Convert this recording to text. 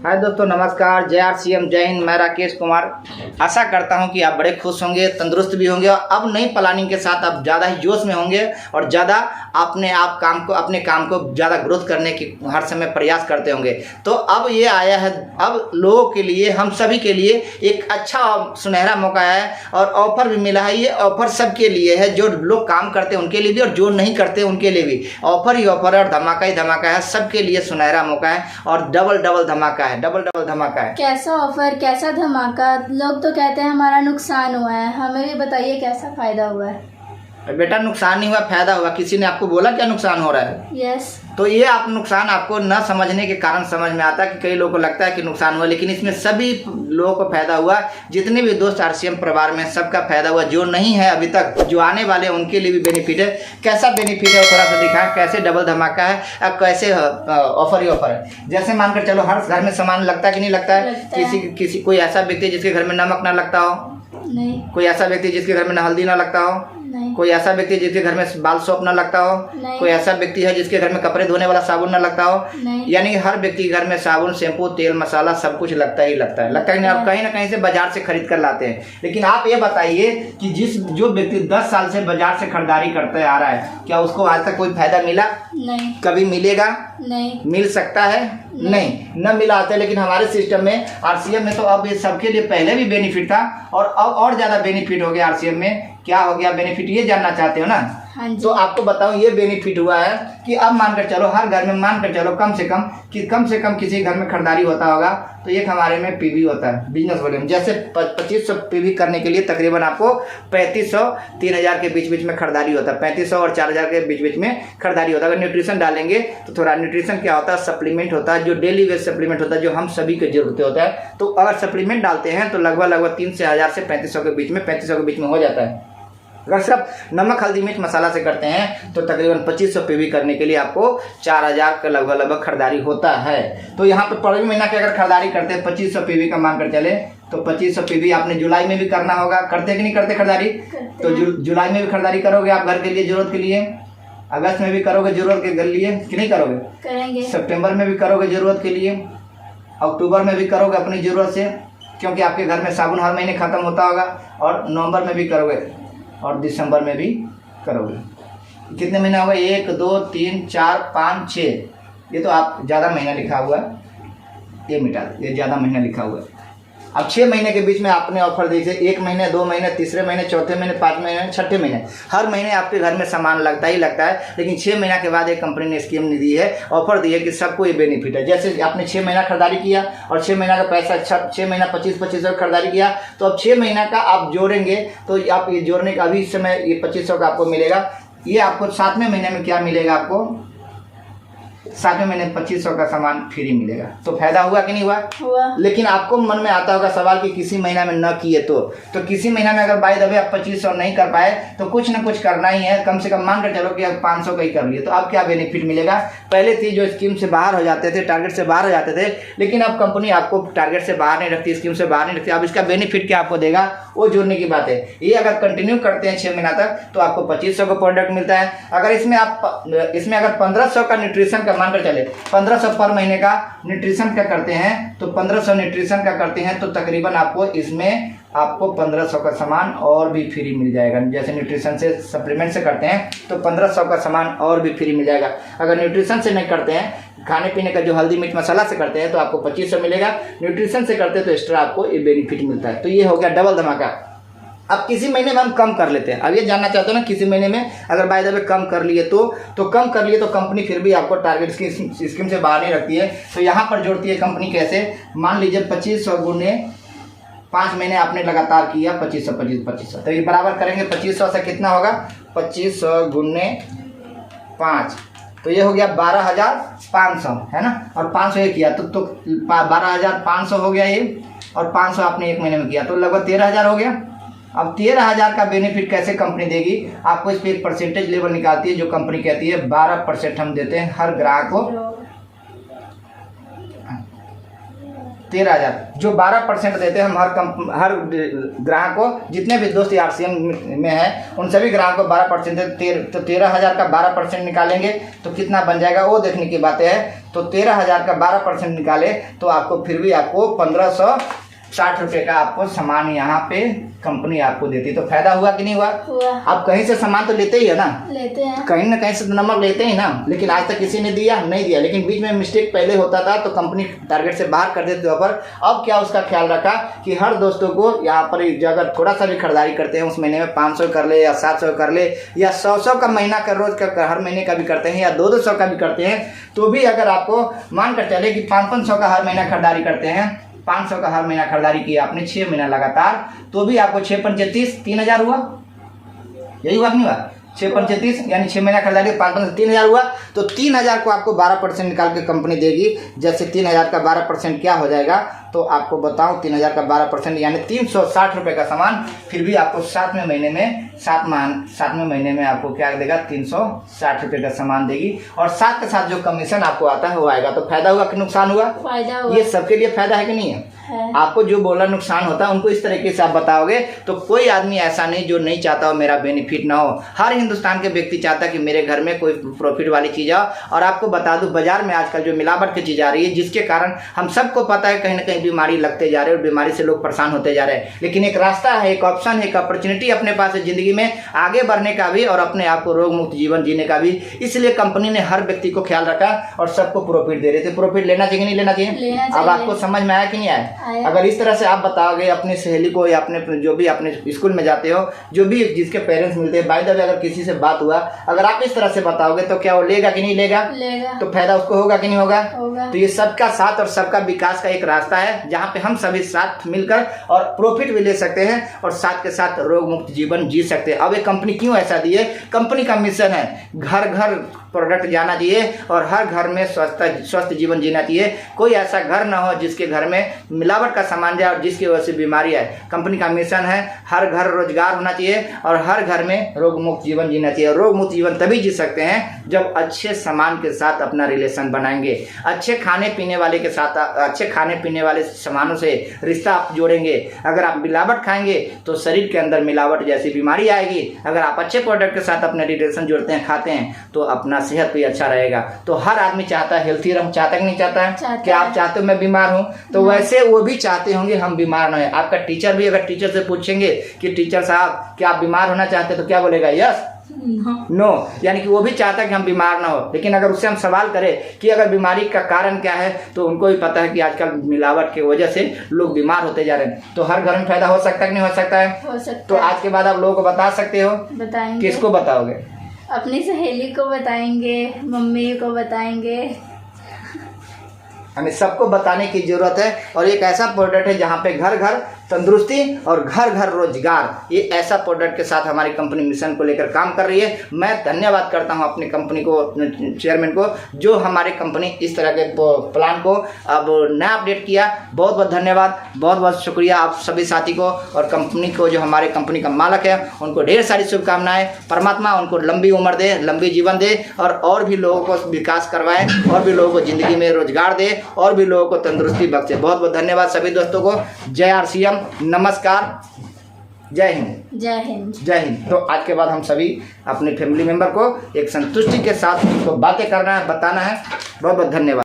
हाय दोस्तों, नमस्कार। जय आरसीएम, जय हिंद। मैं राकेश कुमार। आशा करता हूं कि आप बड़े खुश होंगे, तंदुरुस्त भी होंगे और अब नई प्लानिंग के साथ आप ज़्यादा ही जोश में होंगे और ज़्यादा अपने काम को ज़्यादा ग्रोथ करने की हर समय प्रयास करते होंगे। तो अब ये आया है, अब लोगों के लिए, हम सभी के लिए एक अच्छा सुनहरा मौका है और ऑफर भी मिला है। ये ऑफर सबके लिए है, जो लोग काम करते हैं उनके लिए भी और जो नहीं करते उनके लिए भी। ऑफर ही ऑफर है और धमाका ही धमाका है। सबके लिए सुनहरा मौका है और डबल धमाका है, डबल धमाका है। कैसा ऑफर, कैसा धमाका। लोग तो कहते हैं हमारा नुकसान हुआ है, हमें भी बताइए कैसा फायदा हुआ है। बेटा, नुकसान नहीं हुआ, फायदा हुआ। किसी ने आपको बोला क्या नुकसान हो रहा है? यस। तो ये आप नुकसान आपको न समझने के कारण समझ में आता है कि कई लोगों को लगता है कि नुकसान हुआ, लेकिन इसमें सभी लोगों को फायदा हुआ। जितने भी दोस्त आरसीएम परिवार में, सबका फायदा हुआ। जो नहीं है अभी तक, जो आने वाले हैं उनके लिए भी बेनिफिट है। कैसा बेनिफिट है थोड़ा सा दिखाएं, कैसे डबल धमाका है और कैसे ऑफर ही ऑफर है। जैसे मानकर चलो, हर घर में सामान लगता है कि नहीं लगता है? किसी कोई ऐसा व्यक्ति जिसके घर में नमक ना लगता हो? नहीं। कोई ऐसा व्यक्ति जिसके घर में हल्दी ना लगता हो? नहीं। कोई ऐसा व्यक्ति जिसके घर में बाल सोप ना लगता हो? नहीं। कोई ऐसा व्यक्ति है जिसके घर में कपड़े धोने वाला साबुन ना लगता हो? नहीं। यानी हर व्यक्ति के घर में साबुन, शैम्पू, तेल, मसाला सब कुछ लगता ही लगता है नहीं? आप कहीं ना कहीं से बाजार से खरीद कर लाते हैं। लेकिन आप ये बताइए कि जो व्यक्ति 10 साल से बाजार से खरीदारी करते आ रहा है, क्या उसको आज तक कोई फायदा मिला? नहीं। कभी मिलेगा? नहीं। मिल सकता है? नहीं न मिला आता है। लेकिन हमारे सिस्टम में, आरसीएम में, तो अब ये सबके लिए पहले भी बेनिफिट था और अब और ज़्यादा बेनिफिट हो गया। आरसीएम में क्या हो गया बेनिफिट, ये जानना चाहते हो ना? हाँ जी। तो आपको बताऊं, ये बेनिफिट हुआ है कि अब मानकर चलो हर घर में, मानकर चलो कम से कम किसी घर में खरीदारी होता होगा तो एक हमारे में पीवी होता है, बिजनेस वॉल्यूम। जैसे 2500 पीवी करने के लिए तकरीबन आपको 3500 3000 के बीच में खरीदारी होता है। 3500 और 4000 के बीच में खरीदारी होता है। अगर न्यूट्रिशन डालेंगे तो थोड़ा न्यूट्रिशन क्या होता है, सप्लीमेंट होता है, जो डेली वेज सप्लीमेंट होता है, जो हम सभी की जरूरत होता है। तो अगर सप्लीमेंट डालते हैं तो लगभग 3000 से 3500 के बीच में हो जाता है। अगर सिर्फ नमक, हल्दी, मिर्च, मसाला से करते हैं तो तकरीबन 2500 पीवी करने के लिए आपको 4000 का लगभग खरीदारी होता है। तो यहाँ पे 1 महीना की अगर खरीदारी करते हैं 2500 पीवी का मान कर चले तो 2500 पीवी आपने जुलाई में भी करना होगा। करते कि नहीं करते खरीदारी? तो जुलाई में भी खरीदारी करोगे आप घर के लिए, जरूरत के लिए। अगस्त में भी करोगे जरूरत के लिए कि नहीं करोगे? करेंगे। सितंबर में भी करोगे जरूरत के लिए। अक्टूबर में भी करोगे अपनी जरूरत से, क्योंकि आपके घर में साबुन हर महीने खत्म होता होगा। और नवंबर में भी करोगे और दिसंबर में भी करोगे। कितने महीना हुआ? 1 2 3 4 5 6। ये तो आप ज़्यादा महीना लिखा हुआ है, ये मिटा दो, ये ज़्यादा महीना लिखा हुआ है। अब 6 महीने के बीच में आपने ऑफर दी, 1 महीने, 2 महीने, तीसरे महीने, चौथे महीने, 5 महीने, छठे महीने, हर महीने आपके घर में सामान लगता ही लगता है। लेकिन 6 महीना के बाद एक कंपनी ने स्कीम दी है, ऑफर दी है कि सबको ये बेनिफिट है। जैसे आपने 6 महीना खरीदारी किया और 6 महीना का पैसा, 6 महीना 2500 खरीदारी किया, तो अब 6 महीना का आप जोड़ेंगे तो आप ये जोड़ने का अभी इस समय ये 2500 का आपको मिलेगा। ये आपको 7वें महीने में क्या मिलेगा? आपको 7वें महीने 2500 का सामान फ्री मिलेगा। तो फायदा हुआ कि नहीं हुआ? लेकिन आपको मन में आता होगा सवाल कि किसी महीना में न किए तो किसी महीना में अगर बाय द वे आप 2500 नहीं कर पाए तो कुछ ना कुछ करना ही है। कम से कम मान कर चलो कि आप 500 का ही कर लिए तो अब क्या बेनिफिट मिलेगा? पहले थी जो स्कीम से बाहर हो जाते थे, टारगेट से बाहर हो जाते थे, लेकिन अब कंपनी आपको टारगेट से बाहर नहीं रखती, स्कीम से बाहर नहीं रखती। अब इसका बेनिफिट क्या आपको देगा, वो जोड़ने की बात है। ये अगर कंटिन्यू करते हैं 6 महीना तक तो आपको 2500 का प्रोडक्ट मिलता है। अगर इसमें अगर 1500 का न्यूट्रिशन का मान कर चले, 1500 पर महीने का न्यूट्रिशन का करते हैं तो 1500 न्यूट्रिशन का करते हैं तो तकरीबन आपको इसमें 1500 का सामान और भी फ्री मिल जाएगा। जैसे न्यूट्रिशन से, सप्लीमेंट से करते हैं तो 1500 का सामान और भी फ्री मिल जाएगा। अगर न्यूट्रिशन से नहीं करते हैं, खाने पीने का जो हल्दी, मिर्च, मसाला से करते हैं तो आपको 2500 मिलेगा। न्यूट्रिशन से करते हैं तो एक्स्ट्रा आपको ये बेनिफिट मिलता है। तो ये हो गया डबल धमाका। अब किसी महीने में हम कम कर लेते हैं। अब ये जानना चाहते हो ना, किसी महीने में अगर बाय द वे कम कर लिए तो कम कर लिए तो कंपनी फिर भी आपको टारगेट स्कीम से बाहर नहीं रखती है। तो यहाँ पर जोड़ती है कंपनी कैसे? मान लीजिए 2500 गुने 5 महीने आपने लगातार किया, 2500 तो ये बराबर करेंगे 2500 से कितना होगा? 2500 गुने 5 तो ये हो गया 12500, है ना? और 500 ये किया तो 12500 हो गया ये, और 500 आपने 1 महीने में किया तो लगभग 13000 हो गया। अब 13000 का बेनिफिट कैसे कंपनी देगी आपको? इस पर एक परसेंटेज लेवल निकालती है जो कंपनी कहती है 12% हम देते हैं हर ग्राहक को। 13,000 जो 12% देते हैं हम हर ग्राहक को। जितने भी दोस्त आरसीएम में हैं उन सभी ग्राहक को 12% देते तो 13,000 का 12% निकालेंगे तो कितना बन जाएगा वो देखने की बात है तो 13,000 का 12% निकाले तो आपको फिर भी आपको 1560 रुपये का आपको सामान यहाँ पे कंपनी आपको देती। तो फायदा हुआ कि नहीं हुआ? आप कहीं से सामान तो लेते ही है ना, लेते हैं, कहीं ना कहीं से नमक लेते ही ना, लेकिन आज तक किसी ने दिया नहीं दिया। लेकिन बीच में मिस्टेक पहले होता था तो कंपनी टारगेट से बाहर कर देते पर अब क्या उसका ख्याल रखा कि हर दोस्तों को यहाँ पर अगर थोड़ा सा भी खरीदारी करते हैं उस महीने में 500 कर ले या 700 कर ले या 100 का महीना का रोज का हर महीने का भी करते हैं या 200 का भी करते हैं, तो भी अगर आपको मान कर चले कि 500 का हर महीना खरीदारी करते हैं, 500 का हर महीना खरीदारी किया आपने 6 महीना लगातार, तो भी आपको 6 पंचे 30, 3,000 हुआ। यही हुआ कि नहीं हुआ? 6 पंचे 30 यानी 6 महीना खरीदारी 5 पंचे 3,000 हुआ। तो 3,000 को आपको 12% निकाल के कंपनी देगी। जैसे 3,000 का 12% क्या हो जाएगा तो आपको बताऊं, 3,000 का 12% यानी 360 रुपये का सामान फिर भी आपको 7वें महीने में आपको क्या देगा? 360 रुपये का सामान देगी। और साथ के साथ जो कमीशन आपको आता है वो आएगा। तो फायदा हुआ कि नुकसान हुआ? फायदा हुआ। ये सबके लिए फायदा है कि नहीं है? आपको जो बोला नुकसान होता है उनको इस तरीके से आप बताओगे तो कोई आदमी ऐसा नहीं जो नहीं चाहता हो मेरा बेनिफिट ना हो। हर हिंदुस्तान के व्यक्ति चाहता है कि मेरे घर में कोई प्रॉफिट वाली चीज़ आओ। और आपको बता दूं, बाजार में आजकल जो मिलावट की चीज़ आ रही है जिसके कारण हम सबको पता है कहीं ना कहीं बीमारी लगते जा रहे हैं और बीमारी से लोग परेशान होते जा रहे हैं। लेकिन एक रास्ता है, एक ऑप्शन है, एक अपॉर्चुनिटी अपने पास है ज़िंदगी में आगे बढ़ने का भी और अपने आप को रोग मुक्त जीवन जीने का भी। इसलिए कंपनी ने हर व्यक्ति को ख्याल रखा और सबको प्रॉफिट दे रहे थे। प्रॉफिट लेना चाहिए नहीं लेना चाहिए? अब आपको समझ में आया कि नहीं आया? अगर इस तरह से आप बताओगे अपनी सहेली को या अपने जो भी अपने स्कूल में जाते हो, जो भी जिसके पेरेंट्स मिलते हैं, बाय द वे अगर किसी से बात हुआ, अगर आप इस तरह से बताओगे तो क्या वो लेगा कि नहीं लेगा? तो फायदा उसको होगा कि नहीं होगा? तो ये सबका साथ और सबका विकास का एक रास्ता है जहाँ पे हम सभी साथ मिलकर और प्रॉफिट भी ले सकते हैं और साथ के साथ रोग मुक्त जीवन जी सकते हैं। अब ये कंपनी क्यों ऐसा दी है? कंपनी का मिशन है घर घर प्रोडक्ट जाना चाहिए और हर घर में स्वस्थ जीवन जीना चाहिए। कोई ऐसा घर ना हो जिसके घर में मिलावट का सामान जाए और जिसकी वजह से बीमारी आए। कंपनी का मिशन है हर घर रोजगार होना चाहिए और हर घर में रोग मुक्त जीवन जीना चाहिए। रोग मुक्त जीवन तभी जी सकते हैं जब अच्छे सामान के साथ अपना रिलेशन बनाएंगे, अच्छे खाने पीने वाले के साथ, अच्छे खाने पीने वाले सामानों से रिश्ता आप जोड़ेंगे। अगर आप मिलावट खाएंगे तो शरीर के अंदर मिलावट जैसी बीमारी आएगी। अगर आप अच्छे प्रोडक्ट के साथ अपने रिलेशन जोड़ते हैं, खाते हैं, तो अपना सेहत भी अच्छा रहेगा। तो हर आदमी चाहता है हेल्थी रहूं, चाहता कि नहीं चाहता? क्या आप चाहते हो मैं बीमार हूं? तो वैसे वो भी चाहते होंगे हम बीमार ना हो। आपका टीचर भी अगर टीचर से पूछेंगे कि टीचर साहब क्या आप बीमार होना चाहते हैं, तो क्या बोलेगा? Yes, no. यानी कि वो भी चाहता है कि हम बीमार ना हो। लेकिन अगर उससे हम सवाल करें कि अगर बीमारी का कारण क्या है, तो उनको भी पता है कि आजकल मिलावट की वजह से लोग बीमार होते जा रहे हैं। तो हर घर में फायदा हो सकता है कि नहीं हो सकता है? हो सकता तो आज के बाद आप लोगों को बता सकते हो? बताएंगे। किसको बताओगे? अपनी सहेली को बताएंगे, मम्मी को बताएंगे, हमें सबको बताने की जरूरत है। और एक ऐसा प्रोडक्ट है जहाँ पे घर घर तंदुरुस्ती और घर घर रोजगार, ये ऐसा प्रोडक्ट के साथ हमारी कंपनी मिशन को लेकर काम कर रही है। मैं धन्यवाद करता हूँ अपनी कंपनी को, चेयरमैन को, जो हमारे कंपनी इस तरह के प्लान को अब नया अपडेट किया। बहुत बहुत धन्यवाद, बहुत बहुत शुक्रिया आप सभी साथी को और कंपनी को, जो हमारे कंपनी का मालिक है उनको ढेर सारी शुभकामनाएं। परमात्मा उनको लंबी उम्र दे, लंबी जीवन दे और भी लोगों को विकास करवाए और भी लोगों को ज़िंदगी में रोजगार दे और भी लोगों को तंदुरुस्ती बख्शे। बहुत बहुत धन्यवाद सभी दोस्तों को। जय RCM, नमस्कार, जय हिंद। जय हिंद। जय हिंद। तो आज के बाद हम सभी अपने फैमिली मेंबर को एक संतुष्टि के साथ उनको बातें करना है, बताना है। बहुत बहुत धन्यवाद।